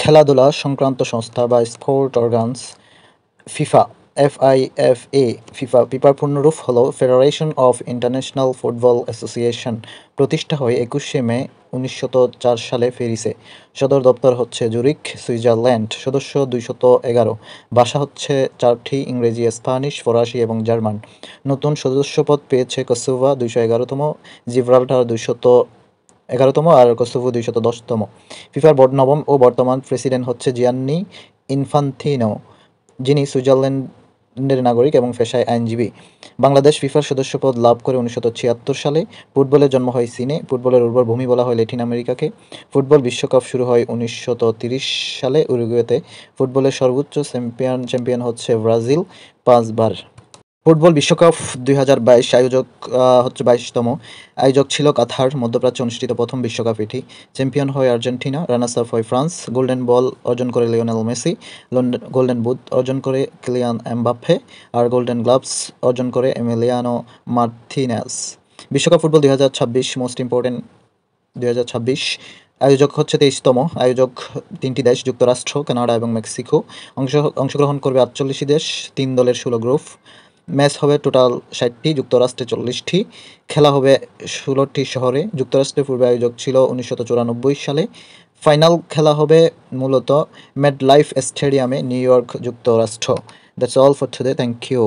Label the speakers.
Speaker 1: খেলাধুলা সংক্রান্ত সংস্থা বা স্পোর্ট অর্গানস ফিফা FIFA ফিফার পূর্ণরূপ হলো federation of international football association. প্রতিষ্ঠা হয় 21শে মে 1904 সালে প্যারিসে। সদর দপ্তর হচ্ছে জুরিখ, সুইজারল্যান্ড। সদস্য 211। ভাষা হচ্ছে 4টি: ইংরেজি, স্প্যানিশ, ফরাসি এবং জার্মান। নতুন সদস্যপদ পেয়েছে কসোভো 211তম, জিব্রাল্টার 211তম আর কসোভো 210তম। ফিফার নবম ও বর্তমান প্রেসিডেন্ট হচ্ছে জিয়ান্নি ইনফান্তিনো, যিনি সুইজারল্যান্ডের নাগরিক এবং পেশায় আইনজীবী। বাংলাদেশ ফিফার সদস্যপদ লাভ করে 1976 সালে। ফুটবলের জন্ম হয় চীনে। ফুটবলের উর্বর ভূমি বলা হয় ল্যাটিন আমেরিকাকে। ফুটবল বিশ্বকাপ শুরু হয় 1930 সালে উরুগুয়েতে। ফুটবলের সর্বোচ্চ চ্যাম্পিয়ন হচ্ছে ব্রাজিল 5 বার। ফুটবল বিশ্বকাপ 2022 আয়োজক হচ্ছে 22তম। আয়োজক ছিল কাতার। মধ্যপ্রাচ্যে অনুষ্ঠিত প্রথম বিশ্বকাপ এটি। চ্যাম্পিয়ন হয় আর্জেন্টিনা, রানার্স আপ হয় ফ্রান্স। গোল্ডেন বল অর্জন করে লিওনেল মেসি, গোল্ডেন বুট অর্জন করে কিলিয়ান এমবাপ্পে, আর গোল্ডেন গ্লাভস অর্জন করে এমিলিয়ানো মার্তিনেজ। বিশ্বকাপ ফুটবল 2026 মোস্ট ইম্পর্টেন্ট 2026। আয়োজক হচ্ছে 23তম। আয়োজক 3টি দেশ, যুক্তরাষ্ট্র, কানাডা এবং মেক্সিকো। অংশগ্রহণ করবে 48 দেশ, 3 দলের 16 গ্রুপ। ম্যাচ হবে টোটাল 60টি, যুক্তরাষ্ট্রে 40টি। খেলা হবে 16টি শহরে। যুক্তরাষ্ট্রের পূর্বে আয়োজক ছিল 1994 সালে। ফাইনাল খেলা হবে মূলত মেডলাইফ স্টেডিয়ামে, নিউ ইয়র্ক, যুক্তরাষ্ট্র। That's all for today. Thank you.